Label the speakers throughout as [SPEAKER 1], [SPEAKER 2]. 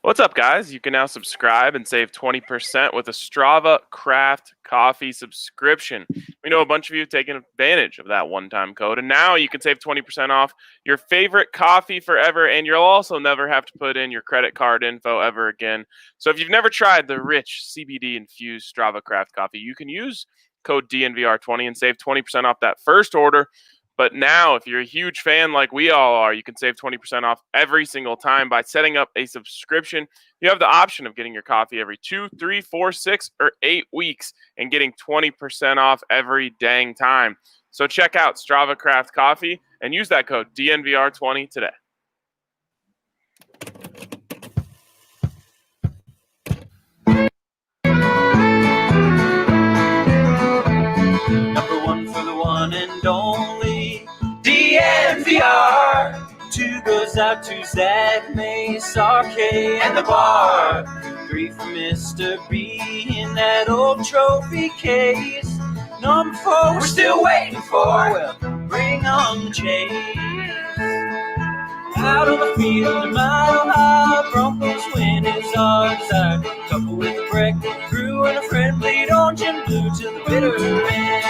[SPEAKER 1] What's up, guys? You can now subscribe and save 20% with a Strava Craft Coffee subscription. We know a bunch of you have taken advantage of that one-time code, and now you can save 20% off your favorite coffee forever, and you'll also never have to put in your credit card info ever again. So if you've never tried the rich CBD-infused Strava Craft Coffee, you can use code DNVR20 and save 20% off that first order. But now, if you're a huge fan like we all are, you can save 20% off every single time by setting up a subscription. You have the option of getting your coffee every 2, 3, 4, 6, or 8 weeks and getting 20% off every dang time. So check out Strava Craft Coffee and use that code DNVR20 today.
[SPEAKER 2] Number one for the one and only DNVR. 2 goes out to Zach, Mace, RK, and the bar. 3 for Mr. B in that old trophy case. Number 4 we're still waiting for. Well, bring on the chase. Out on the field, a mile high, Broncos win is our desire. Couple with a breakfast crew and a friendly orange and blue to the bitter end.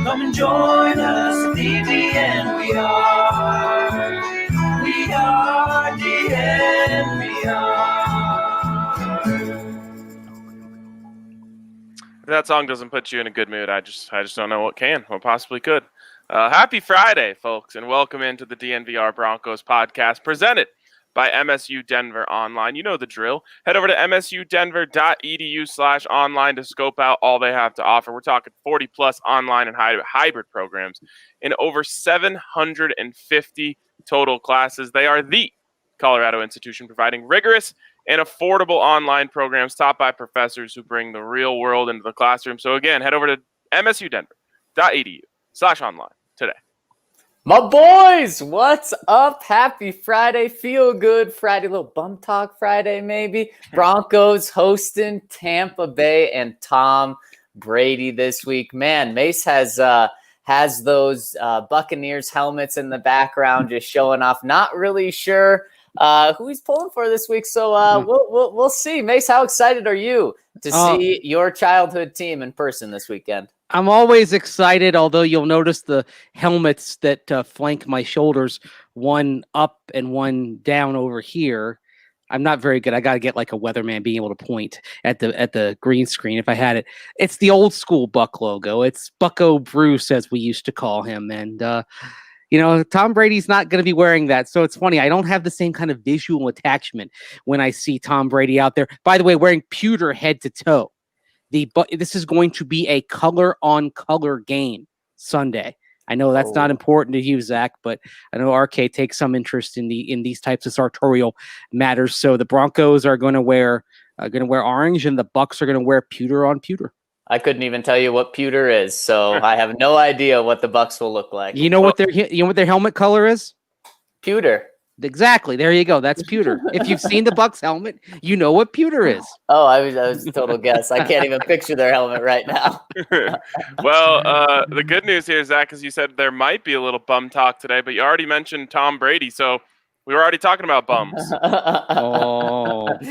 [SPEAKER 2] Come and join us at the DNVR. We are DNVR.
[SPEAKER 1] If that song doesn't put you in a good mood, I just don't know what can or possibly could. Happy Friday, folks, and welcome into the DNVR Broncos podcast presented by MSU Denver Online. You know the drill. Head over to msudenver.edu/online to scope out all they have to offer. We're talking 40-plus online and hybrid programs in over 750 total classes. They are the Colorado institution providing rigorous and affordable online programs taught by professors who bring the real world into the classroom. So again, head over to msudenver.edu/online today.
[SPEAKER 3] My boys, what's up? Happy Friday. Feel good Friday. Little bum talk Friday, maybe. Broncos hosting Tampa Bay and Tom Brady this week. Man, Mace has those Buccaneers helmets in the background just showing off. Not really sure who he's pulling for this week. So we'll see. Mace, how excited are you to see your childhood team in person this weekend?
[SPEAKER 4] I'm always excited, although you'll notice the helmets that flank my shoulders, one up and one down over here. I'm not very good. I got to get like a weatherman being able to point at the green screen if I had it. It's the old school Buck logo. It's Bucko Bruce, as we used to call him. And, Tom Brady's not going to be wearing that. So it's funny. I don't have the same kind of visual attachment when I see Tom Brady out there. By the way, wearing pewter head to toe. This is going to be a color-on-color game Sunday. I know that's not important to you, Zach, but I know RK takes some interest in these types of sartorial matters. So the Broncos are going to wear orange, and the Bucks are going to wear pewter on pewter.
[SPEAKER 3] I couldn't even tell you what pewter is, so I have no idea what the Bucks will look like.
[SPEAKER 4] You know what their helmet color is?
[SPEAKER 3] Pewter.
[SPEAKER 4] Exactly. There you go. That's pewter. If you've seen the Bucks helmet, you know what pewter is.
[SPEAKER 3] Oh, I was a total guess. I can't even picture their helmet right now.
[SPEAKER 1] Well, the good news here, Zach, is you said there might be a little bum talk today, but you already mentioned Tom Brady, so we were already talking about bums.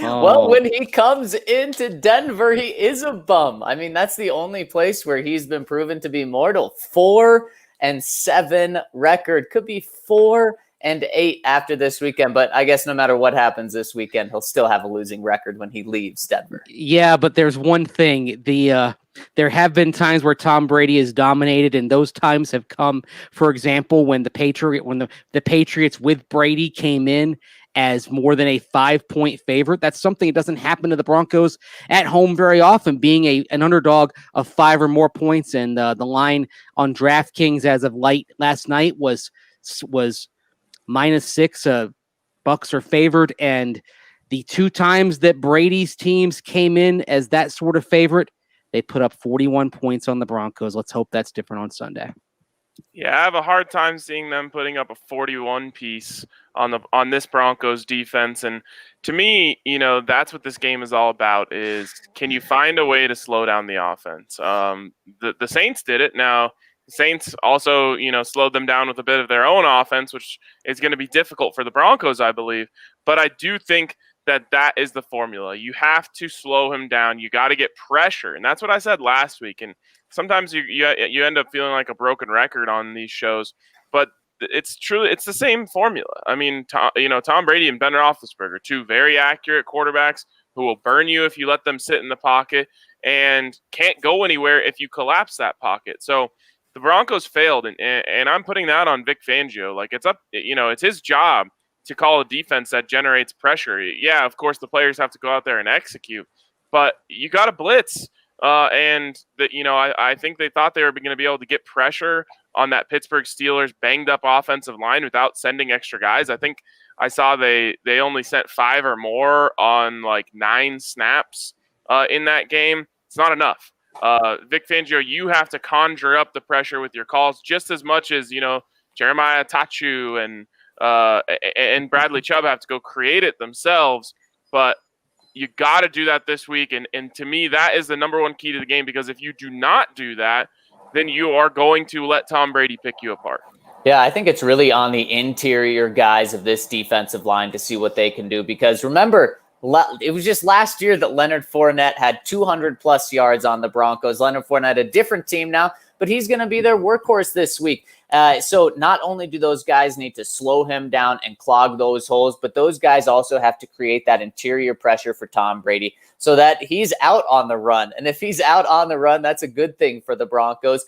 [SPEAKER 3] Well, when he comes into Denver, he is a bum. I mean, that's the only place where he's been proven to be mortal. 4-7 record. Could be 4-8 after this weekend, but I guess no matter what happens this weekend, he'll still have a losing record when he leaves Denver.
[SPEAKER 4] Yeah, but there's one thing. There have been times where Tom Brady has dominated, and those times have come, for example, when the Patriots with Brady came in as more than a 5-point favorite. That's something that doesn't happen to the Broncos at home very often, being an underdog of 5 or more points. And the line on DraftKings as of last night was -6. Bucks are favored, and the 2 times that Brady's teams came in as that sort of favorite, they put up 41 points on the Broncos. Let's hope that's different on Sunday.
[SPEAKER 1] Yeah, I have a hard time seeing them putting up a 41 piece on this Broncos defense. And to me, that's what this game is all about, is can you find a way to slow down the offense? The Saints did it. Now, the Saints also, slowed them down with a bit of their own offense, which is going to be difficult for the Broncos, I believe. But I do think that is the formula. You have to slow him down. You got to get pressure. And that's what I said last week. And sometimes you end up feeling like a broken record on these shows. But it's the same formula. I mean, Tom Brady and Ben Roethlisberger, two very accurate quarterbacks who will burn you if you let them sit in the pocket and can't go anywhere if you collapse that pocket. So the Broncos failed, and I'm putting that on Vic Fangio. Like, it's his job to call a defense that generates pressure. Yeah, of course, the players have to go out there and execute, but you got to blitz. I think they thought they were going to be able to get pressure on that Pittsburgh Steelers banged up offensive line without sending extra guys. I think I saw they only sent 5 or more on like 9 snaps in that game. It's not enough. Vic Fangio, you have to conjure up the pressure with your calls just as much as, Jeremiah Tachu and Bradley Chubb have to go create it themselves. But you got to do that this week. And to me, that is the number one key to the game, because if you do not do that, then you are going to let Tom Brady pick you apart.
[SPEAKER 3] Yeah, I think it's really on the interior guys of this defensive line to see what they can do. Because remember, it was just last year that Leonard Fournette had 200-plus yards on the Broncos. Leonard Fournette, a different team now, but he's going to be their workhorse this week. So not only do those guys need to slow him down and clog those holes, but those guys also have to create that interior pressure for Tom Brady so that he's out on the run. And if he's out on the run, that's a good thing for the Broncos,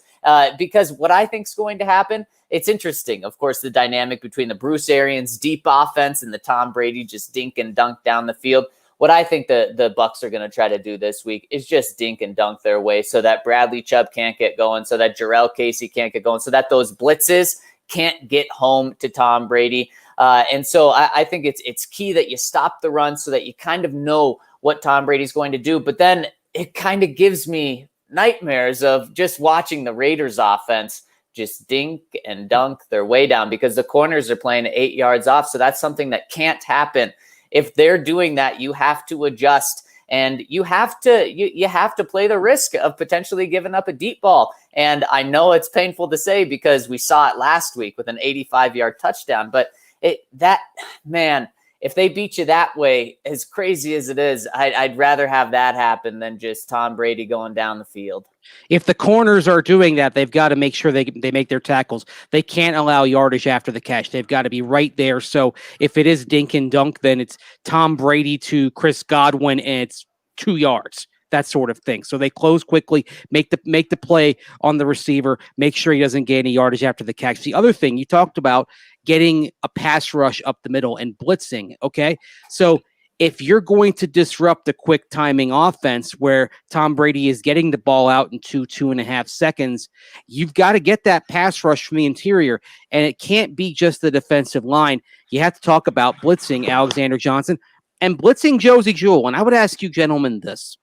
[SPEAKER 3] because what I think is going to happen, it's interesting. Of course, the dynamic between the Bruce Arians deep offense and the Tom Brady just dink and dunk down the field. What I think the Bucs are going to try to do this week is just dink and dunk their way so that Bradley Chubb can't get going, so that Jarrell Casey can't get going, so that those blitzes can't get home to Tom Brady. And so I think it's key that you stop the run so that you kind of know what Tom Brady's going to do. But then it kind of gives me nightmares of just watching the Raiders offense just dink and dunk their way down, because the corners are playing 8 yards off. So that's something that can't happen. If they're doing that, you have to adjust, and you have to play the risk of potentially giving up a deep ball. And I know it's painful to say because we saw it last week with an 85-yard touchdown, but if they beat you that way, as crazy as it is, I'd rather have that happen than just Tom Brady going down the field.
[SPEAKER 4] If the corners are doing that, they've got to make sure they make their tackles. They can't allow yardage after the catch. They've got to be right there. So if it is dink and dunk, then it's Tom Brady to Chris Godwin, and it's 2 yards, that sort of thing. So they close quickly, make the play on the receiver, make sure he doesn't get any yardage after the catch. The other thing you talked about, getting a pass rush up the middle and blitzing. Okay, so if you're going to disrupt the quick timing offense where Tom Brady is getting the ball out in 2.5 seconds, you've got to get that pass rush from the interior. And it can't be just the defensive line. You have to talk about blitzing Alexander Johnson and blitzing Josie Jewell. And I would ask you gentlemen this.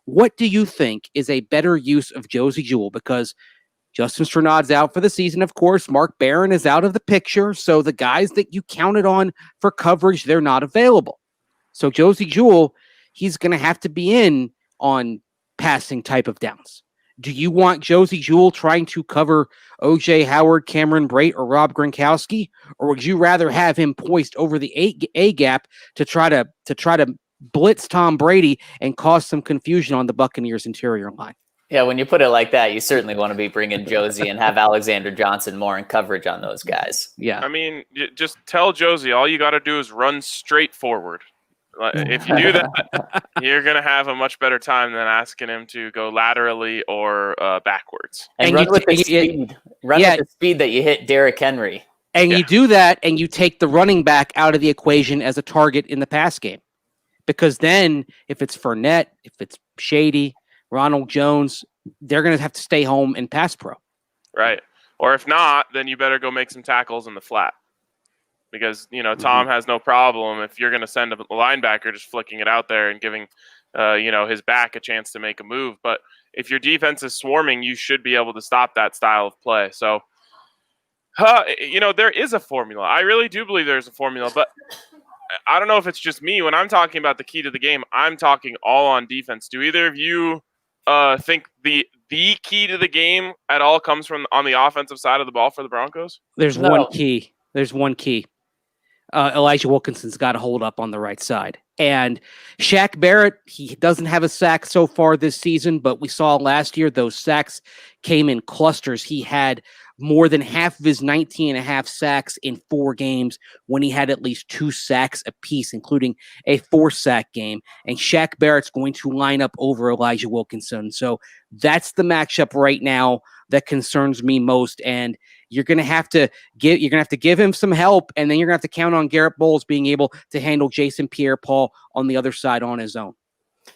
[SPEAKER 4] What do you think is a better use of Josie Jewell? Because Justin Strnad's out for the season, of course. Mark Barron is out of the picture. So the guys that you counted on for coverage, they're not available. So Josie Jewell, he's going to have to be in on passing type of downs. Do you want Josie Jewell trying to cover O.J. Howard, Cameron Brate, or Rob Gronkowski? Or would you rather have him poised over the A gap to try to blitz Tom Brady and cause some confusion on the Buccaneers interior line?
[SPEAKER 3] Yeah, when you put it like that, you certainly want to be bringing Josie and have Alexander Johnson more in coverage on those guys.
[SPEAKER 4] Yeah.
[SPEAKER 1] I mean, just tell Josie all you got to do is run straight forward. If you do that, you're going to have a much better time than asking him to go laterally or backwards.
[SPEAKER 3] And run with the speed. Run with the speed that you hit Derrick Henry.
[SPEAKER 4] And you do that, and you take the running back out of the equation as a target in the pass game. Because then, if it's Fournette, if it's Shady, Ronald Jones, they're going to have to stay home and pass pro.
[SPEAKER 1] Right. Or if not, then you better go make some tackles in the flat. Because, Tom has no problem if you're going to send a linebacker just flicking it out there and giving, his back a chance to make a move. But if your defense is swarming, you should be able to stop that style of play. So, there is a formula. I really do believe there's a formula. But I don't know if it's just me. When I'm talking about the key to the game, I'm talking all on defense. Do either of you think the key to the game at all comes from on the offensive side of the ball for the Broncos?
[SPEAKER 4] There's one key. Elijah Wilkinson's got to hold up on the right side. And Shaq Barrett, he doesn't have a sack so far this season, but we saw last year those sacks came in clusters. He had more than half of his 19.5 sacks in 4 games when he had at least 2 sacks apiece, including a 4-sack game. And Shaq Barrett's going to line up over Elijah Wilkinson. So that's the matchup right now that concerns me most. And you're going to have to give him some help, and then you're going to have to count on Garrett Bowles being able to handle Jason Pierre-Paul on the other side on his own.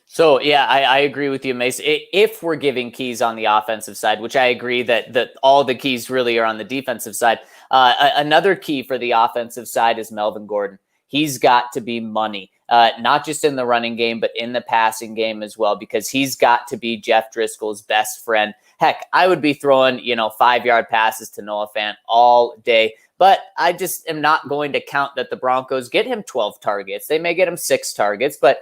[SPEAKER 3] So, yeah, I agree with you, Mace. If we're giving keys on the offensive side, which I agree that all the keys really are on the defensive side, another key for the offensive side is Melvin Gordon. He's got to be money, not just in the running game, but in the passing game as well, because he's got to be Jeff Driscoll's best friend. Heck, I would be throwing, 5-yard passes to Noah Fant all day, but I just am not going to count that the Broncos get him 12 targets. They may get him 6 targets, but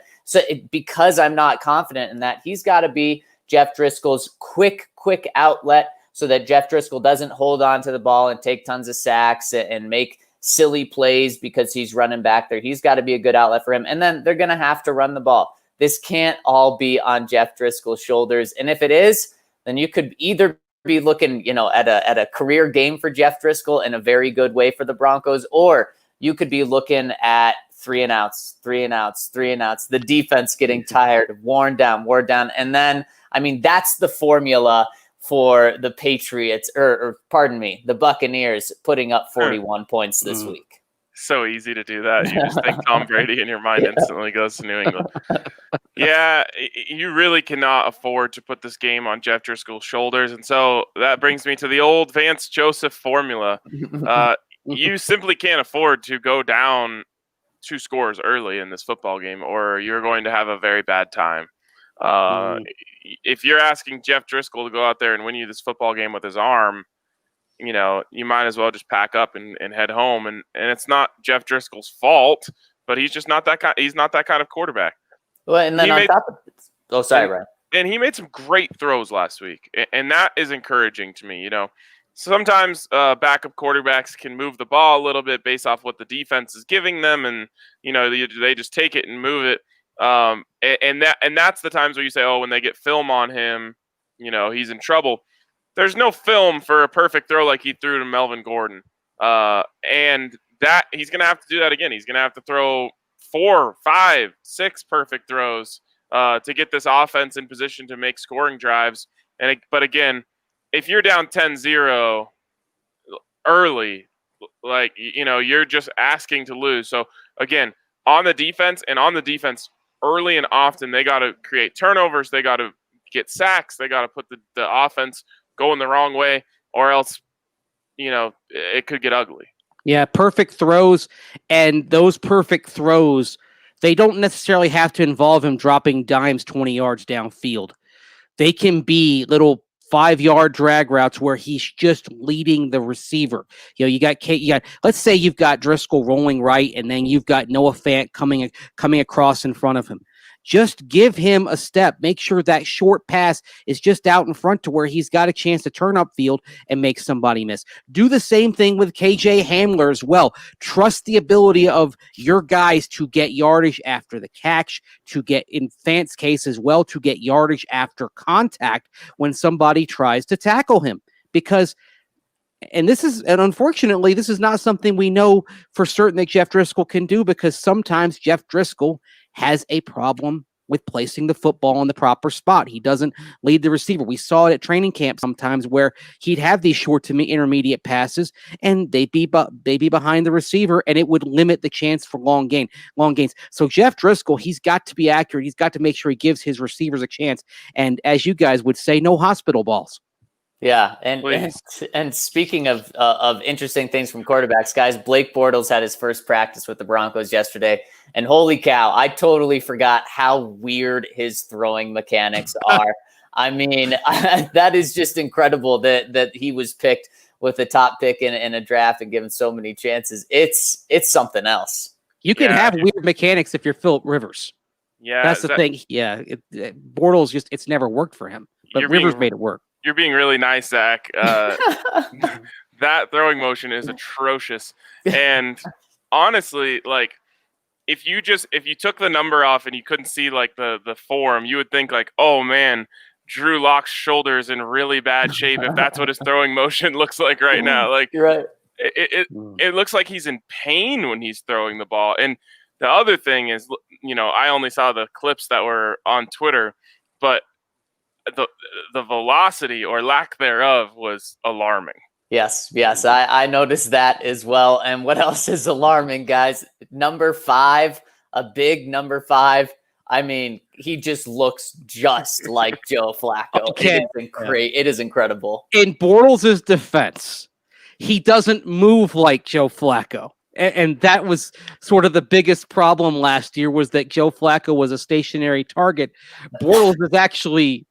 [SPEAKER 3] because I'm not confident in that, he's got to be Jeff Driscoll's quick outlet so that Jeff Driscoll doesn't hold on to the ball and take tons of sacks and make silly plays because he's running back there. He's got to be a good outlet for him. And then they're going to have to run the ball. This can't all be on Jeff Driscoll's shoulders. And if it is, then you could either be looking, at a career game for Jeff Driscoll in a very good way for the Broncos, or you could be looking at 3 and outs. The defense getting tired, worn down. And then, that's the formula for the Patriots, the Buccaneers putting up 41 points this week.
[SPEAKER 1] So easy to do that. You just think Tom Brady and your mind instantly goes to New England. Yeah, you really cannot afford to put this game on Jeff Driscoll's shoulders. And so that brings me to the old Vance Joseph formula. You simply can't afford to go down 2 scores early in this football game, or you're going to have a very bad time. If you're asking Jeff Driscoll to go out there and win you this football game with his arm, you might as well just pack up and head home. And it's not Jeff Driscoll's fault, but he's just not that kind. He's not that kind of quarterback.
[SPEAKER 3] Well, and then Ryan.
[SPEAKER 1] And he made some great throws last week, and that is encouraging to me. Sometimes backup quarterbacks can move the ball a little bit based off what the defense is giving them, and they just take it and move it. And that's the times where you say, oh, when they get film on him, he's in trouble. There's no film for a perfect throw like he threw to Melvin Gordon, and that he's going to have to do that again. He's going to have to throw 4, 5, 6 perfect throws to get this offense in position to make scoring drives. But again, if you're down 10-0 early, you're just asking to lose. So again, on the defense early and often, they got to create turnovers. They got to get sacks. They got to put the offense going the wrong way, or else, it could get ugly.
[SPEAKER 4] Yeah, perfect throws. And those perfect throws, they don't necessarily have to involve him dropping dimes 20 yards downfield. They can be little 5-yard drag routes where he's just leading the receiver. You got let's say you've got Driscoll rolling right, and then you've got Noah Fant coming across in front of him. Just give him a step. Make sure that short pass is just out in front to where he's got a chance to turn upfield and make somebody miss. Do the same thing with KJ Hamler as well. Trust the ability of your guys to get yardage after the catch, to get, in Fant's case as well, to get yardage after contact when somebody tries to tackle him. Because and unfortunately, this is not something we know for certain that Jeff Driscoll can do, because sometimes Jeff Driscoll has a problem with placing the football in the proper spot. He doesn't lead the receiver. We saw it at training camp sometimes where he'd have these short to intermediate passes, and they'd be behind the receiver, and it would limit the chance for long gains. So Jeff Driscoll, he's got to be accurate. He's got to make sure he gives his receivers a chance. And as you guys would say, no hospital balls.
[SPEAKER 3] Yeah, and speaking of interesting things from quarterbacks, guys, Blake Bortles had his first practice with the Broncos yesterday, and holy cow, I totally forgot how weird his throwing mechanics are. That is just incredible that he was picked with the top pick in a draft and given so many chances. It's something else.
[SPEAKER 4] You can have weird mechanics if you're Phillip Rivers.
[SPEAKER 1] Yeah,
[SPEAKER 4] that's the thing. Yeah, Bortles it's never worked for him, but Rivers made it work.
[SPEAKER 1] You're being really nice, Zach. That throwing motion is atrocious. And honestly, like, if you took the number off and you couldn't see like the form, you would think like, oh man, Drew Lock's shoulder's in really bad shape if that's what his throwing motion looks like right now. Like,
[SPEAKER 3] You're right.
[SPEAKER 1] it looks like he's in pain when he's throwing the ball. And the other thing is, I only saw the clips that were on Twitter, but the velocity or lack thereof was alarming.
[SPEAKER 3] Yes, I noticed that as well. And what else is alarming, guys? Number 5, a big number 5. I mean, he just looks just like Joe Flacco.
[SPEAKER 4] Okay.
[SPEAKER 3] It is incredible.
[SPEAKER 4] In Bortles' defense, he doesn't move like Joe Flacco. And that was sort of the biggest problem last year, was that Joe Flacco was a stationary target. Bortles is actually,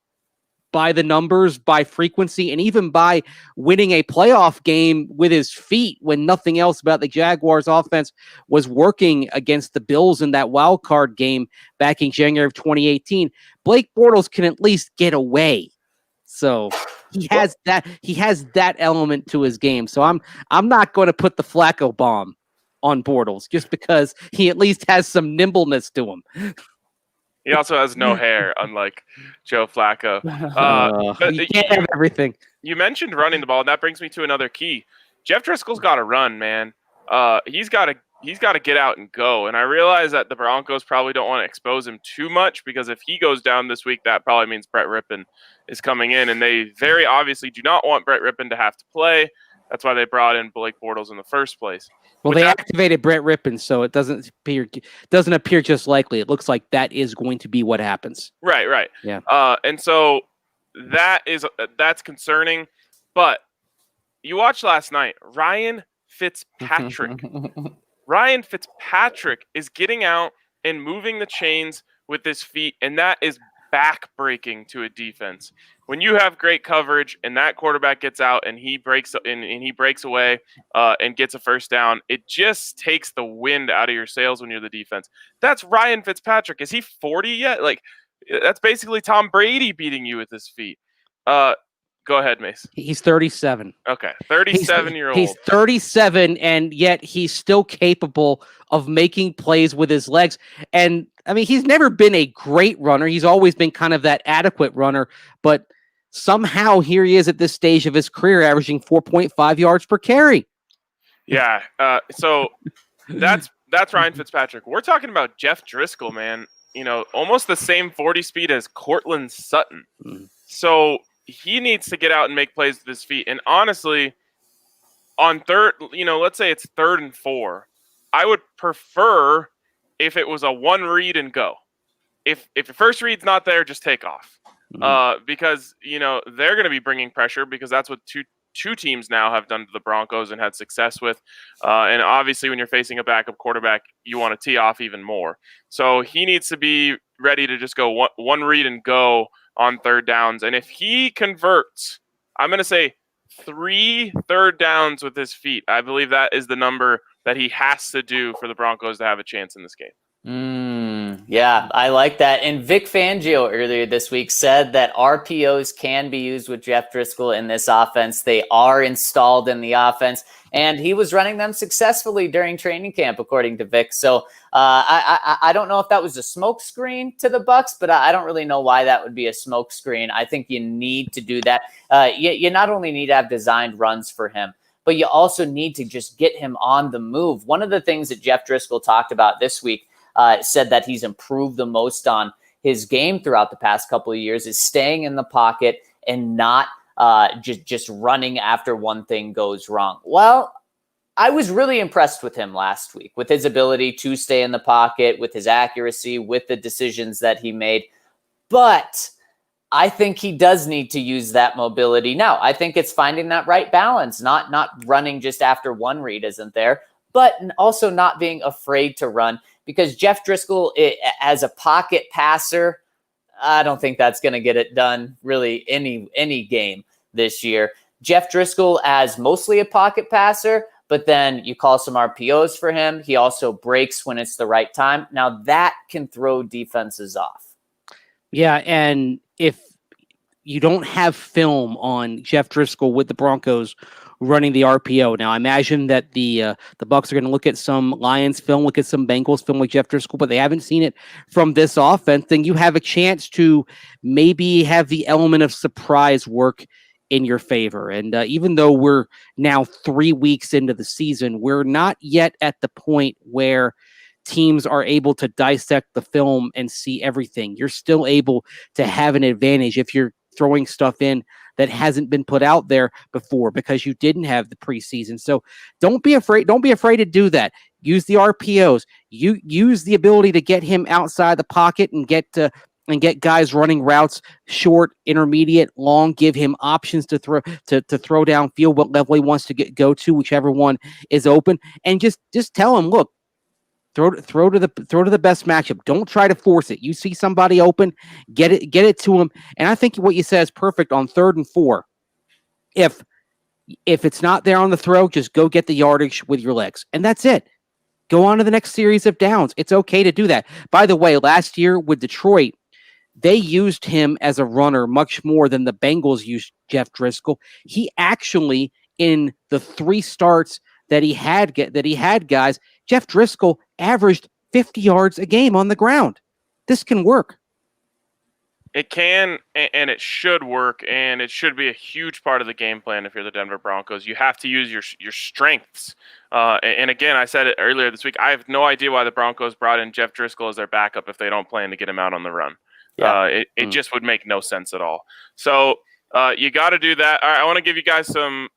[SPEAKER 4] by the numbers, by frequency, and even by winning a playoff game with his feet when nothing else about the Jaguars offense was working against the Bills in that wild card game back in January of 2018. Blake Bortles can at least get away. So he has that element to his game. So I'm not going to put the Flacco bomb on Bortles just because he at least has some nimbleness to him.
[SPEAKER 1] He also has no hair, unlike Joe Flacco.
[SPEAKER 4] But you can't have everything.
[SPEAKER 1] You mentioned running the ball, and that brings me to another key. Jeff Driscoll's got to run, man. He's got to get out and go. And I realize that the Broncos probably don't want to expose him too much, because if he goes down this week, that probably means Brett Rippon is coming in, and they very obviously do not want Brett Rippon to have to play. That's why they brought in Blake Bortles in the first place.
[SPEAKER 4] Well, they activated Brett Rippon, so it doesn't appear just likely. It looks like that is going to be what happens.
[SPEAKER 1] Right.
[SPEAKER 4] Yeah.
[SPEAKER 1] And so that's concerning. But you watched last night, Ryan Fitzpatrick. Ryan Fitzpatrick is getting out and moving the chains with his feet, and that is back-breaking to a defense. When you have great coverage and that quarterback gets out and he breaks away and gets a first down, it just takes the wind out of your sails when you're the defense. That's Ryan Fitzpatrick. Is he 40 yet? Like, that's basically Tom Brady beating you with his feet. Go ahead, Mace.
[SPEAKER 4] He's 37.
[SPEAKER 1] Okay, 37-year-old.
[SPEAKER 4] He's 37, and yet he's still capable of making plays with his legs. And, I mean, he's never been a great runner. He's always been kind of that adequate runner. But somehow here he is at this stage of his career averaging 4.5 yards per carry.
[SPEAKER 1] Yeah, so that's Ryan Fitzpatrick. We're talking about Jeff Driscoll, man. Almost the same 40 speed as Courtland Sutton. So he needs to get out and make plays with his feet. And honestly, on third, let's say it's 3rd and 4, I would prefer if it was a one read and go. If your first read's not there, just take off. Because, they're going to be bringing pressure, because that's what two teams now have done to the Broncos and had success with. And obviously when you're facing a backup quarterback, you want to tee off even more. So he needs to be ready to just go one read and go on 3rd downs. And if he converts, I'm going to say 3 third downs with his feet, I believe that is the number that he has to do for the Broncos to have a chance in this game.
[SPEAKER 3] Yeah, I like that. And Vic Fangio earlier this week said that RPOs can be used with Jeff Driscoll in this offense. They are installed in the offense, and he was running them successfully during training camp, according to Vic. So I don't know if that was a smoke screen to the Bucs, but I don't really know why that would be a smoke screen. I think you need to do that. You not only need to have designed runs for him, but you also need to just get him on the move. One of the things that Jeff Driscoll talked about this week, said that he's improved the most on his game throughout the past couple of years is staying in the pocket and not just running after one thing goes wrong. Well, I was really impressed with him last week, with his ability to stay in the pocket, with his accuracy, with the decisions that he made. But I think he does need to use that mobility now. I think it's finding that right balance, not running just after one read isn't there, but also not being afraid to run. Because Jeff Driscoll, as a pocket passer, I don't think that's going to get it done really any game this year. Jeff Driscoll as mostly a pocket passer, but then you call some RPOs for him. He also breaks when it's the right time. Now that can throw defenses off.
[SPEAKER 4] Yeah, and if you don't have film on Jeff Driscoll with the Broncos running the RPO. Now, I imagine that the Bucs are going to look at some Lions film, look at some Bengals film like Jeff Driscoll, but they haven't seen it from this offense. Then you have a chance to maybe have the element of surprise work in your favor. And even though we're now 3 weeks into the season, we're not yet at the point where teams are able to dissect the film and see everything. You're still able to have an advantage if you're throwing stuff in that hasn't been put out there before because you didn't have the preseason. So don't be afraid. Don't be afraid to do that. Use the RPOs. You use the ability to get him outside the pocket and get guys running routes, short, intermediate, long. Give him options to throw downfield what level he wants to go to, whichever one is open, and just tell him, look, throw to the best matchup. Don't try to force it. You see somebody open, get it to him. And I think what you said is perfect on 3rd and 4. If it's not there on the throw, just go get the yardage with your legs, and that's it. Go on to the next series of downs. It's okay to do that. By the way, last year with Detroit, they used him as a runner much more than the Bengals used Jeff Driscoll. He actually, in the 3 starts that he had guys, Jeff Driscoll averaged 50 yards a game on the ground. This can work.
[SPEAKER 1] It can, and it should work, and it should be a huge part of the game plan if you're the Denver Broncos. You have to use your strengths. And again, I said it earlier this week, I have no idea why the Broncos brought in Jeff Driscoll as their backup if they don't plan to get him out on the run. Yeah. It just would make no sense at all. So you got to do that. All right, I want to give you guys some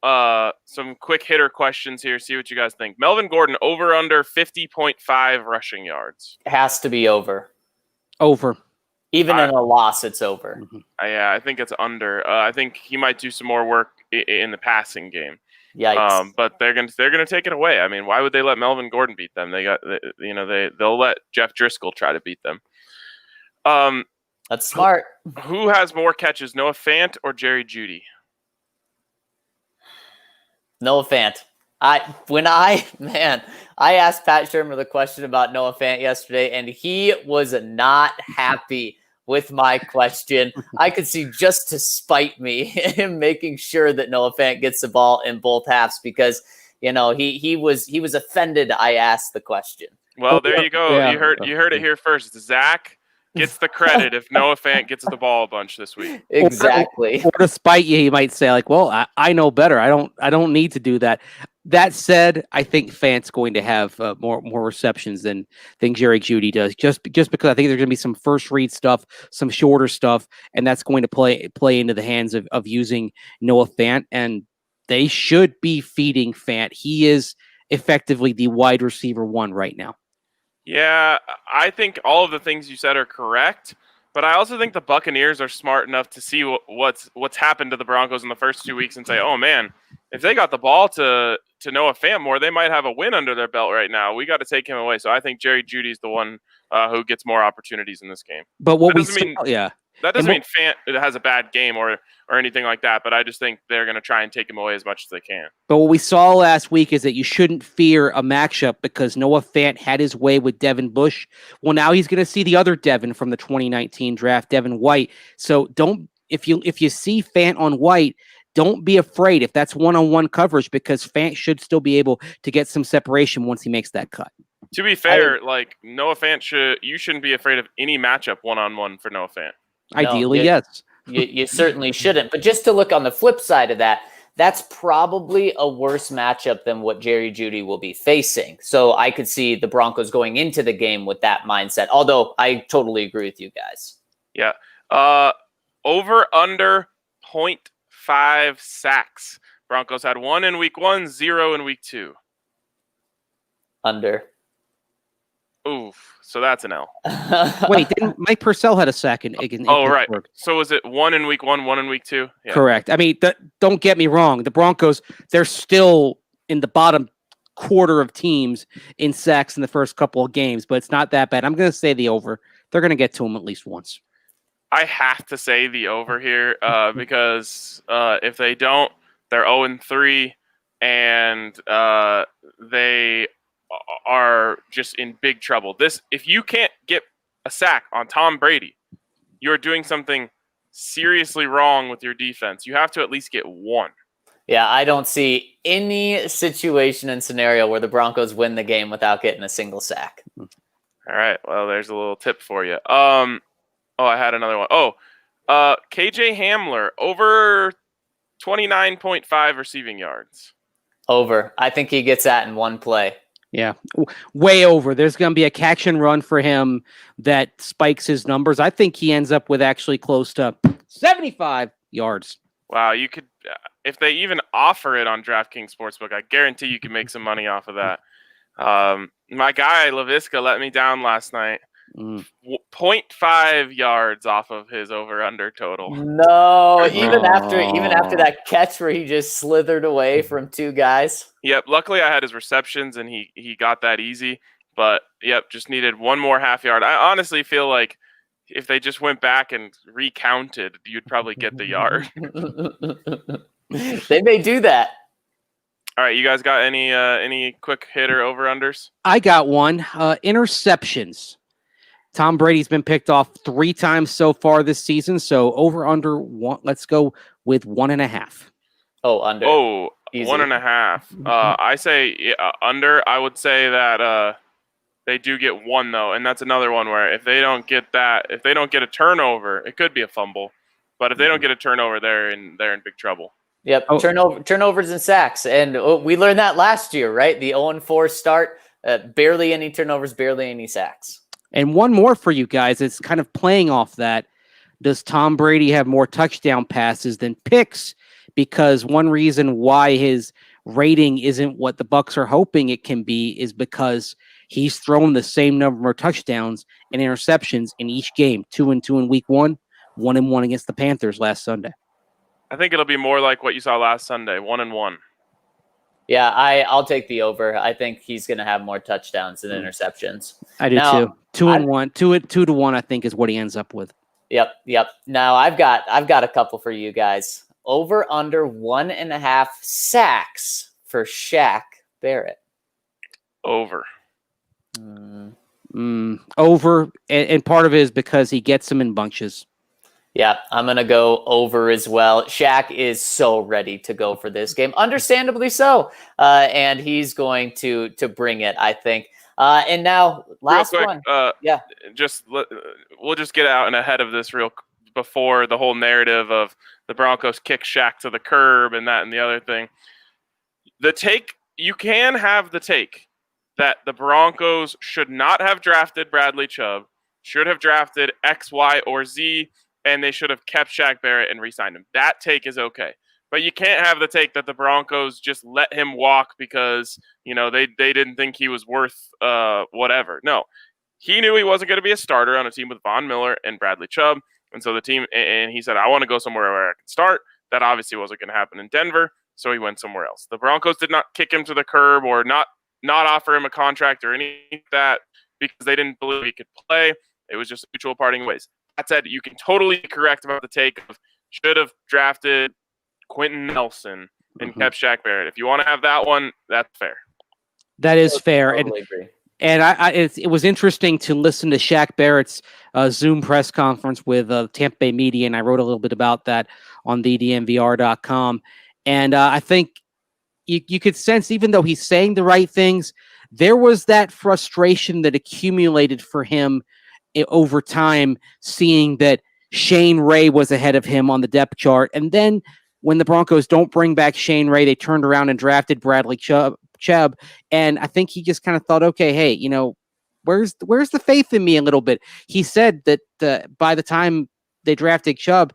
[SPEAKER 1] quick hitter questions here. See what you guys think. Melvin Gordon, over under 50.5 rushing yards.
[SPEAKER 3] It has to be over.
[SPEAKER 4] Over.
[SPEAKER 3] Even in a loss, it's over.
[SPEAKER 1] Yeah, I think it's under. I think he might do some more work in the passing game.
[SPEAKER 3] Yikes.
[SPEAKER 1] But they're gonna take it away. I mean, why would they let Melvin Gordon beat them? They'll let Jeff Driscoll try to beat them.
[SPEAKER 3] That's smart.
[SPEAKER 1] Who has more catches, Noah Fant or Jerry Jeudy?
[SPEAKER 3] Noah Fant. I asked Pat Shermer the question about Noah Fant yesterday, and he was not happy with my question. I could see, just to spite me, him making sure that Noah Fant gets the ball in both halves because he was offended I asked the question.
[SPEAKER 1] Well, there you go.
[SPEAKER 4] Yeah.
[SPEAKER 1] You heard it here first. Zach gets the credit if Noah Fant gets the ball a bunch this week.
[SPEAKER 3] Exactly.
[SPEAKER 4] Or to spite you, he might say, like, well, I know better. I don't need to do that. That said, I think Fant's going to have more receptions than Jerry Jeudy does, just because I think there's going to be some first read stuff, some shorter stuff, and that's going to play into the hands of using Noah Fant, and they should be feeding Fant. He is effectively the wide receiver 1 right now.
[SPEAKER 1] Yeah, I think all of the things you said are correct, but I also think the Buccaneers are smart enough to see what's happened to the Broncos in the first 2 weeks and say, oh man, if they got the ball to Noah Fant more, they might have a win under their belt right now. We got to take him away. So I think Jerry Jeudy's the one who gets more opportunities in this game.
[SPEAKER 4] But
[SPEAKER 1] that doesn't mean Fant has a bad game or anything like that, but I just think they're going to try and take him away as much as they can.
[SPEAKER 4] But what we saw last week is that you shouldn't fear a matchup because Noah Fant had his way with Devin Bush. Well, now he's going to see the other Devin from the 2019 draft, Devin White. So if you see Fant on White, don't be afraid if that's one-on-one coverage because Fant should still be able to get some separation once he makes that cut.
[SPEAKER 1] To be fair, Noah Fant you shouldn't be afraid of any matchup one-on-one for Noah Fant.
[SPEAKER 4] Ideally, yes.
[SPEAKER 3] You certainly shouldn't. But just to look on the flip side of that, that's probably a worse matchup than what Jerry Jeudy will be facing. So I could see the Broncos going into the game with that mindset, although I totally agree with you guys.
[SPEAKER 1] Yeah. Over under 0.5 sacks. Broncos had 1 in week 1, 0 in week 2.
[SPEAKER 3] Under.
[SPEAKER 1] Oof. So that's an L.
[SPEAKER 4] Wait, didn't Mike Purcell had a sack in
[SPEAKER 1] right. So was it 1 in week 1, 1 in week 2? Yeah.
[SPEAKER 4] Correct. I mean, don't get me wrong. The Broncos, they're still in the bottom quarter of teams in sacks in the first couple of games, but it's not that bad. I'm going to say the over. They're going to get to him at least once.
[SPEAKER 1] I have to say the over here because if they don't, they're 0-3, and they are just in big trouble. If you can't get a sack on Tom Brady, you're doing something seriously wrong with your defense. You have to at least get 1.
[SPEAKER 3] Yeah, I don't see any situation and scenario where the Broncos win the game without getting a single sack.
[SPEAKER 1] All right. Well, there's a little tip for you. I had another one. KJ Hamler over 29.5 receiving yards.
[SPEAKER 3] Over. I think he gets that in one play.
[SPEAKER 4] Yeah, way over. There's going to be a catch and run for him that spikes his numbers. I think he ends up with actually close to 75 yards.
[SPEAKER 1] Wow, you could, if they even offer it on DraftKings Sportsbook, I guarantee you can make some money off of that. My guy LaVisca let me down last night. 0.5 yards off of his over/under total.
[SPEAKER 3] No, even after that catch where he just slithered away from two guys.
[SPEAKER 1] Yep, luckily I had his receptions and he got that easy. But yep, just needed one more half yard. I honestly feel like if they just went back and recounted, you'd probably get the yard.
[SPEAKER 3] They may do that.
[SPEAKER 1] All right, you guys got any quick hitter over/unders?
[SPEAKER 4] I got one. Interceptions. Tom Brady's been picked off 3 times so far this season. So over under one. Let's go with 1.5.
[SPEAKER 3] Oh, under.
[SPEAKER 1] Oh,
[SPEAKER 3] Easy.
[SPEAKER 1] 1.5. I say under. I would say that they do get 1 though, and that's another one where if they don't get a turnover, it could be a fumble. But if they don't get a turnover, they're in big trouble.
[SPEAKER 3] Yep, turnovers and sacks, and we learned that last year, right? The 0-4 start, barely any turnovers, barely any sacks.
[SPEAKER 4] And one more for you guys. It's kind of playing off that. Does Tom Brady have more touchdown passes than picks? Because one reason why his rating isn't what the Bucs are hoping it can be is because he's thrown the same number of touchdowns and interceptions in each game. 2-2 in week 1, 1-1 against the Panthers last Sunday.
[SPEAKER 1] I think it'll be more like what you saw last Sunday, 1-1.
[SPEAKER 3] Yeah, I'll take the over. I think he's going to have more touchdowns than interceptions.
[SPEAKER 4] I do too. 2-1, 2-1. I think is what he ends up with.
[SPEAKER 3] Yep. Now I've got a couple for you guys. Over under 1.5 sacks for Shaq Barrett.
[SPEAKER 1] Over.
[SPEAKER 4] Over, and part of it is because he gets them in bunches.
[SPEAKER 3] Yeah, I'm going to go over as well. Shaq is so ready to go for this game, understandably so. And he's going to bring it, I think. And now, last
[SPEAKER 1] real quick,
[SPEAKER 3] one.
[SPEAKER 1] We'll just get out and ahead of this before the whole narrative of the Broncos kick Shaq to the curb and that and the other thing. You can have the take that the Broncos should not have drafted Bradley Chubb, should have drafted X, Y, or Z, and they should have kept Shaq Barrett and re-signed him. That take is okay. But you can't have the take that the Broncos just let him walk because, they didn't think he was worth whatever. No. He knew he wasn't going to be a starter on a team with Von Miller and Bradley Chubb. And so the team, and he said, I want to go somewhere where I can start. That obviously wasn't going to happen in Denver, so he went somewhere else. The Broncos did not kick him to the curb or not offer him a contract or any of that because they didn't believe he could play. It was just mutual parting ways. That said, you can totally be correct about the take of should have drafted Quentin Nelson and kept Shaq Barrett. If you want to have that one, that's fair.
[SPEAKER 4] That is fair.
[SPEAKER 3] Totally agree.
[SPEAKER 4] And it was interesting to listen to Shaq Barrett's Zoom press conference with Tampa Bay media, and I wrote a little bit about that on the DNVR.com. And I think you could sense, even though he's saying the right things, there was that frustration that accumulated for him over time, seeing that Shane Ray was ahead of him on the depth chart. And then when the Broncos don't bring back Shane Ray, they turned around and drafted Bradley Chubb. And I think he just kind of thought, okay, hey, where's the faith in me a little bit? He said that by the time they drafted Chubb,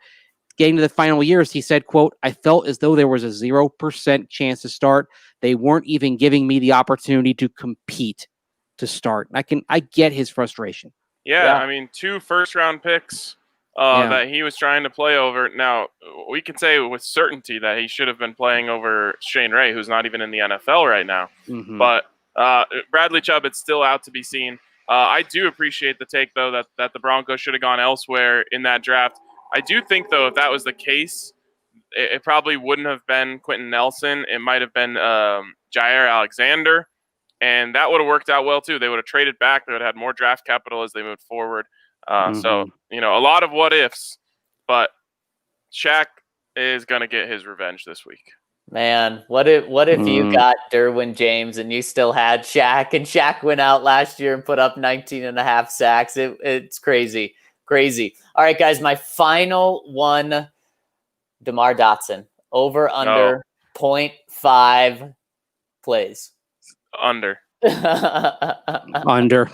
[SPEAKER 4] getting to the final years, he said, quote, I felt as though there was a 0% chance to start. They weren't even giving me the opportunity to compete to start. I get his frustration.
[SPEAKER 1] Yeah. I mean, 2 first-round picks that he was trying to play over. Now, we can say with certainty that he should have been playing over Shane Ray, who's not even in the NFL right now. Mm-hmm. But Bradley Chubb, it's still out to be seen. I do appreciate the take, though, that the Broncos should have gone elsewhere in that draft. I do think, though, if that was the case, it probably wouldn't have been Quentin Nelson. It might have been Jair Alexander. And that would have worked out well, too. They would have traded back. They would have had more draft capital as they moved forward. So, a lot of what ifs. But Shaq is going to get his revenge this week.
[SPEAKER 3] Man, what if you got Derwin James and you still had Shaq, and Shaq went out last year and put up 19 and a half sacks? It's crazy. All right, guys, my final one, DeMar Dotson, over under 0.5 plays.
[SPEAKER 1] Under.
[SPEAKER 4] Under.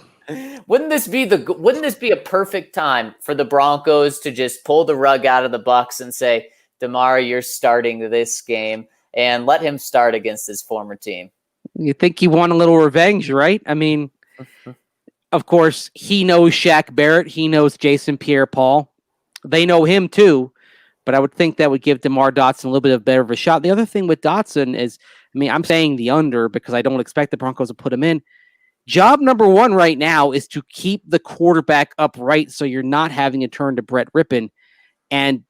[SPEAKER 3] Wouldn't this be a perfect time for the Broncos to just pull the rug out of the Bucs and say, DeMar, you're starting this game, and let him start against his former team?
[SPEAKER 4] You think he want a little revenge, right? I mean, of course, he knows Shaq Barrett. He knows Jason Pierre-Paul. They know him too, but I would think that would give DeMar Dotson a little bit better of a shot. The other thing with Dotson is, I mean, I'm saying the under because I don't expect the Broncos to put him in. Job number one right now is to keep the quarterback upright so you're not having to turn to Brett Rippon. And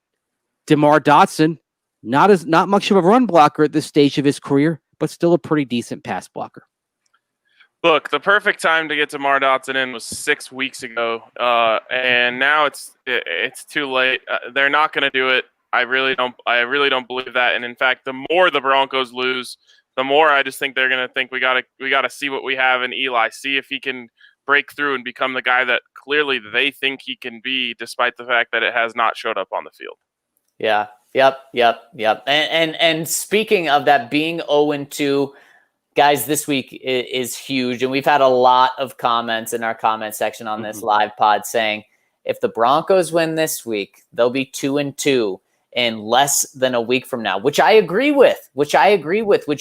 [SPEAKER 4] DeMar Dotson, not much of a run blocker at this stage of his career, but still a pretty decent pass blocker.
[SPEAKER 1] Look, the perfect time to get DeMar Dotson in was 6 weeks ago, and now it's too late. They're not going to do it. I really don't believe that. And in fact, the more the Broncos lose, the more I just think they're going to think we got to see what we have in Eli, see if he can break through and become the guy that clearly they think he can be, despite the fact that it has not showed up on the field.
[SPEAKER 3] Yeah. Yep. And speaking of that, being 0-2, guys, this week is huge, and we've had a lot of comments in our comment section on this live pod saying if the Broncos win this week, they'll be 2-2 in less than a week from now, which I agree with, which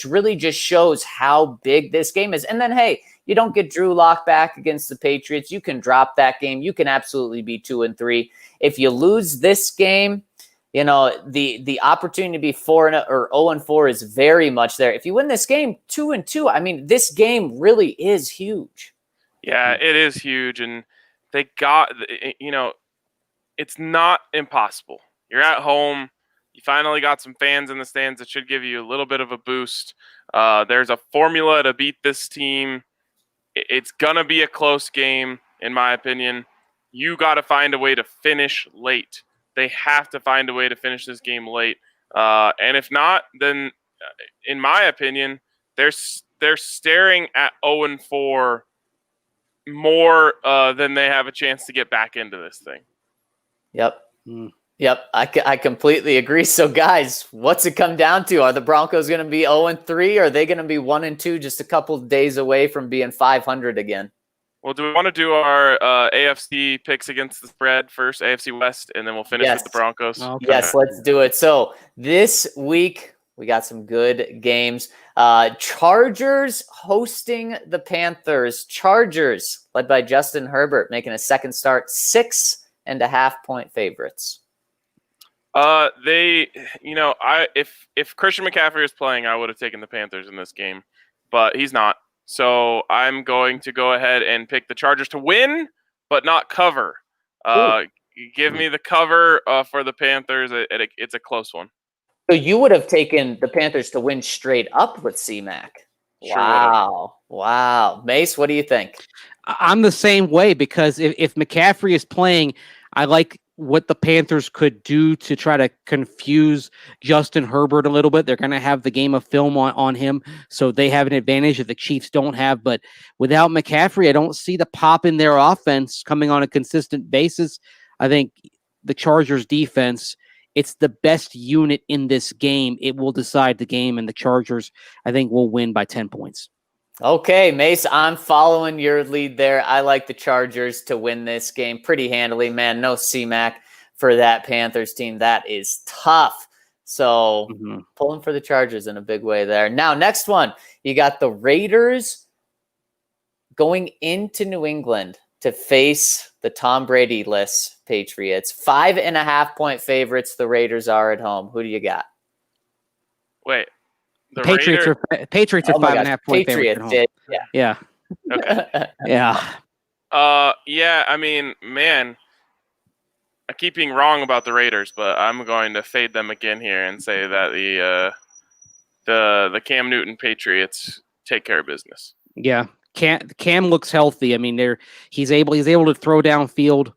[SPEAKER 3] really just shows how big this game is. And then, hey, you don't get Drew Lock back against the Patriots. You can drop that game. You can absolutely be 2-3. If you lose this game, you know, the opportunity to be 0-4 is very much there. If you win this game 2-2, I mean, this game really is huge.
[SPEAKER 1] Yeah, it is huge. And they got, you know, it's not impossible. You're at home. You finally got some fans in the stands that should give you a little bit of a boost. There's a formula to beat this team. It's going to be a close game, in my opinion. You got to find a way to finish late. They have to find a way to finish this game late. And if not, then, in my opinion, they're staring at 0-4 more than they have a chance to get back into this thing.
[SPEAKER 3] Yep, I completely agree. So, guys, what's it come down to? Are the Broncos going to be 0-3? Or are they going to be 1-2, just a couple of days away from being 500 again?
[SPEAKER 1] Well, do we want to do our AFC picks against the spread first, AFC West, and then we'll finish with the Broncos?
[SPEAKER 3] Okay. Yes, let's do it. So this week, we got some good games. Chargers hosting the Panthers. Chargers, led by Justin Herbert, making a second start, 6.5-point favorites.
[SPEAKER 1] If Christian McCaffrey is playing, I would have taken the Panthers in this game, but he's not. So I'm going to go ahead and pick the Chargers to win, but not cover. Give me the cover for the Panthers. It's a close one.
[SPEAKER 3] So you would have taken the Panthers to win straight up with C-Mac.
[SPEAKER 1] Sure
[SPEAKER 3] Wow. Mace, what do you think?
[SPEAKER 4] I'm the same way because if McCaffrey is playing, I like what the Panthers could do to try to confuse Justin Herbert a little bit. They're going to have the game of film on him, so they have an advantage that the Chiefs don't have. But without McCaffrey, I don't see the pop in their offense coming on a consistent basis. I think the Chargers defense, it's the best unit in this game. It will decide the game, and the Chargers, I think, will win by 10 points.
[SPEAKER 3] Okay, Mace, I'm following your lead there. I like the Chargers to win this game pretty handily. Man, no C-Mac for that Panthers team. That is tough. So pulling for the Chargers in a big way there. Now, next one, you got the Raiders going into New England to face the Tom Brady-less Patriots. 5.5-point favorites the Raiders are at home. Who do you got?
[SPEAKER 1] Wait.
[SPEAKER 4] The Patriots are 5.5-point favorites at home. Yeah.
[SPEAKER 1] Okay.
[SPEAKER 4] Yeah.
[SPEAKER 1] I mean, man, I keep being wrong about the Raiders, but I'm going to fade them again here and say that the Cam Newton Patriots take care of business.
[SPEAKER 4] Yeah. Cam looks healthy. I mean, he's able to throw downfield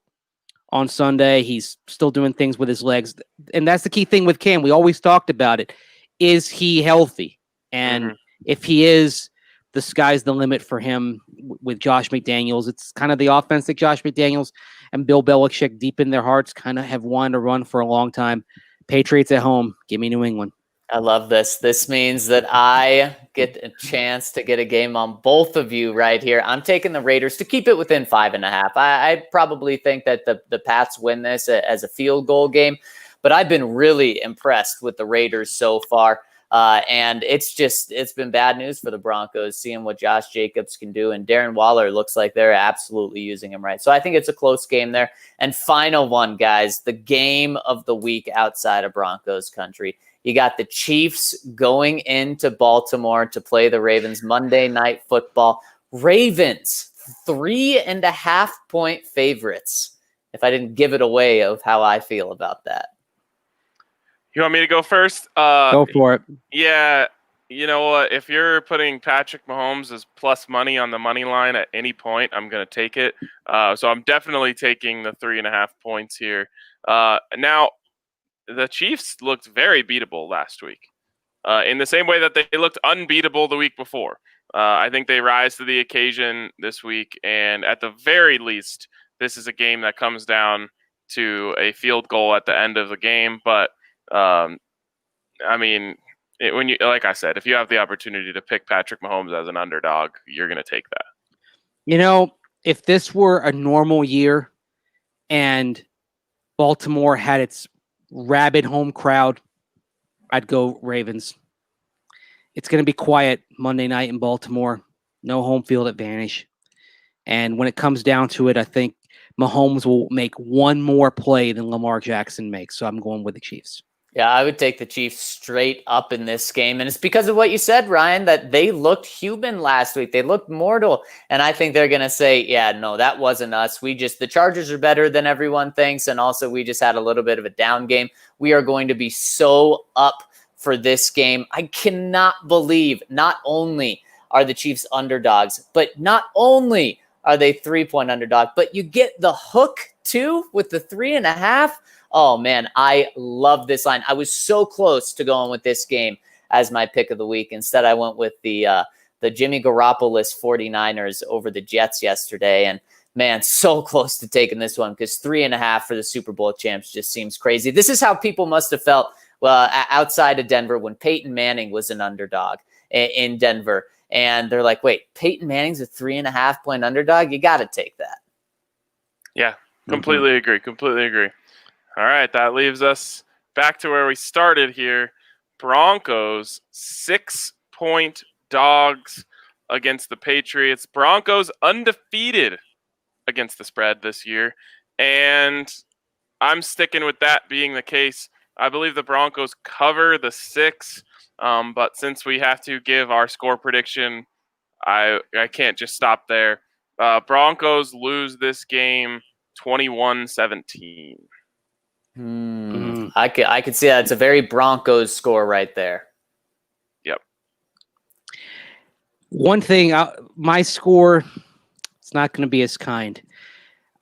[SPEAKER 4] on Sunday. He's still doing things with his legs. And that's the key thing with Cam. We always talked about it. is he healthy? And if he is, the sky's the limit for him with Josh McDaniels. It's kind of the offense that Josh McDaniels and Bill Belichick deep in their hearts kind of have wanted to run for a long time. Patriots at home. Give me New England.
[SPEAKER 3] I love this. This means that I get a chance to get a game on both of you right here. I'm taking the Raiders to keep it within 5.5. I probably think that the Pats win this as a field goal game, but I've been really impressed with the Raiders so far. And it's been bad news for the Broncos, seeing what Josh Jacobs can do. And Darren Waller looks like they're absolutely using him right. So I think it's a close game there. And final one, guys, the game of the week outside of Broncos country. You got the Chiefs going into Baltimore to play the Ravens Monday Night Football. Ravens, 3.5-point favorites. If I didn't give it away of how I feel about that.
[SPEAKER 1] You want me to go first?
[SPEAKER 4] Go for it.
[SPEAKER 1] Yeah, you know what? If you're putting Patrick Mahomes as plus money on the money line at any point, I'm going to take it. So I'm definitely taking the 3.5 points here. Now, the Chiefs looked very beatable last week, in the same way that they looked unbeatable the week before. I think they rise to the occasion this week, and at the very least, this is a game that comes down to a field goal at the end of the game. But I mean, when you, like I said, if you have the opportunity to pick Patrick Mahomes as an underdog, you're going to take that.
[SPEAKER 4] You know, if this were a normal year and Baltimore had its rabid home crowd, I'd go Ravens. It's going to be quiet Monday night in Baltimore. No home field advantage. And when it comes down to it, I think Mahomes will make one more play than Lamar Jackson makes. So I'm going with the Chiefs.
[SPEAKER 3] Yeah, I would take the Chiefs straight up in this game. And it's because of what you said, Ryan, that they looked human last week. They looked mortal. And I think they're going to say, yeah, no, that wasn't us. The Chargers are better than everyone thinks. And also we just had a little bit of a down game. We are going to be so up for this game. I cannot believe not only are the Chiefs underdogs, but not only are they 3-point underdog, but you get the hook too with the 3.5. Oh, man, I love this line. I was so close to going with this game as my pick of the week. Instead, I went with the Jimmy Garoppolo's 49ers over the Jets yesterday. And, man, so close to taking this one because 3.5 for the Super Bowl champs just seems crazy. This is how people must have felt outside of Denver when Peyton Manning was an underdog in Denver. And they're like, wait, Peyton Manning's a 3.5-point underdog? You got to take that.
[SPEAKER 1] Yeah, completely agree. Completely agree. All right, that leaves us back to where we started here. Broncos, 6-point dogs against the Patriots. Broncos undefeated against the spread this year. And I'm sticking with that being the case. I believe the Broncos cover the 6. But since we have to give our score prediction, I can't just stop there. Broncos lose this game 21-17.
[SPEAKER 3] I could see that. It's a very Broncos score right there.
[SPEAKER 1] Yep.
[SPEAKER 4] One thing, my score, it's not going to be as kind.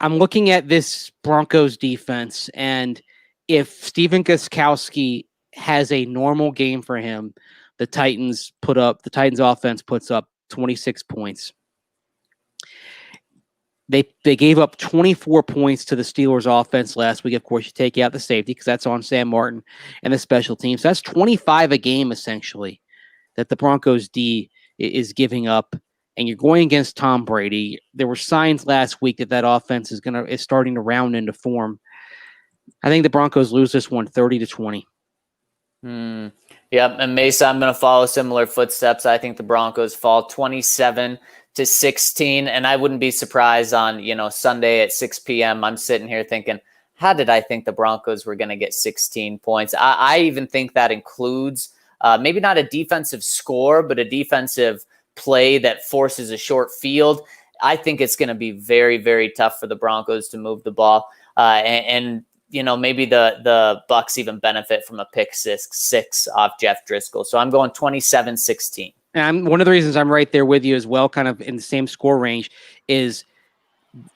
[SPEAKER 4] I'm looking at this Broncos defense, and if Stephen Gostkowski has a normal game for him, the Titans offense puts up 26 points. They gave up 24 points to the Steelers offense last week. Of course, you take out the safety because that's on Sam Martin and the special teams. So that's 25 a game, essentially, that the Broncos D is giving up. And you're going against Tom Brady. There were signs last week that offense is starting to round into form. I think the Broncos lose this one 30-20.
[SPEAKER 3] Yep, and Mesa, I'm going to follow similar footsteps. I think the Broncos fall 27-16, and I wouldn't be surprised on Sunday at 6 p.m. I'm sitting here thinking, how did I think the Broncos were going to get 16 points? I even think that includes maybe not a defensive score, but a defensive play that forces a short field. I think it's going to be very, very tough for the Broncos to move the ball, and maybe the Bucs even benefit from a pick six off Jeff Driscoll. So I'm going 27-16.
[SPEAKER 4] And one of the reasons I'm right there with you as well, kind of in the same score range, is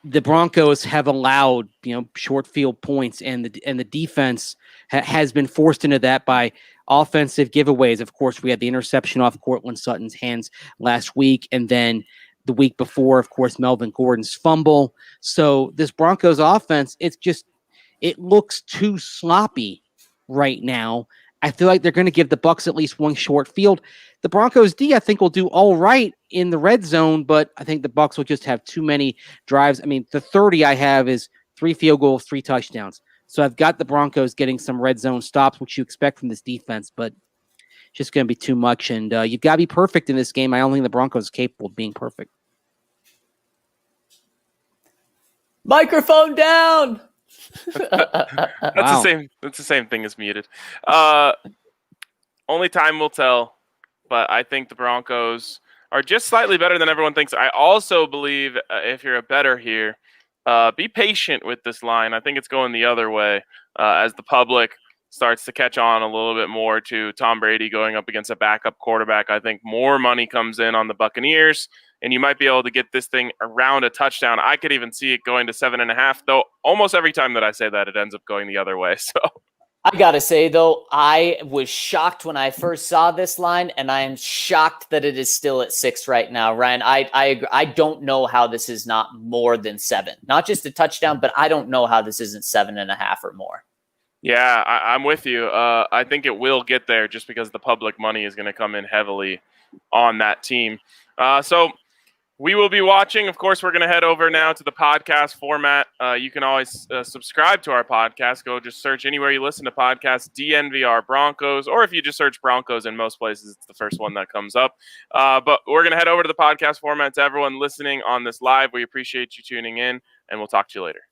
[SPEAKER 4] the Broncos have allowed, short field points, and the defense has been forced into that by offensive giveaways. Of course, we had the interception off Courtland Sutton's hands last week, and then the week before, of course, Melvin Gordon's fumble. So this Broncos offense, it looks too sloppy right now. I feel like they're going to give the Bucs at least one short field. The Broncos D, I think, will do all right in the red zone, but I think the Bucs will just have too many drives. I mean, the 30 I have is 3 field goals, 3 touchdowns. So I've got the Broncos getting some red zone stops, which you expect from this defense, but it's just going to be too much. And you've got to be perfect in this game. I don't think the Broncos are capable of being perfect.
[SPEAKER 3] Microphone down.
[SPEAKER 1] That's the same thing as muted. Only time will tell, but I think the Broncos are just slightly better than everyone thinks. I also believe, if you're a bettor here, be patient with this line. I think it's going the other way as the public starts to catch on a little bit more to Tom Brady going up against a backup quarterback. I think more money comes in on the Buccaneers, and you might be able to get this thing around a touchdown. I could even see it going to 7.5, though almost every time that I say that, it ends up going the other way. So
[SPEAKER 3] I got to say, though, I was shocked when I first saw this line, and I am shocked that it is still at 6 right now, Ryan. I don't know how this is not more than 7. Not just a touchdown, but I don't know how this isn't 7.5 or more.
[SPEAKER 1] Yeah, I'm with you. I think it will get there just because the public money is going to come in heavily on that team. So we will be watching. Of course, we're going to head over now to the podcast format. You can always subscribe to our podcast. Go just search anywhere you listen to podcasts, DNVR Broncos, or if you just search Broncos in most places, it's the first one that comes up. But we're going to head over to the podcast format. To everyone listening on this live, we appreciate you tuning in, and we'll talk to you later.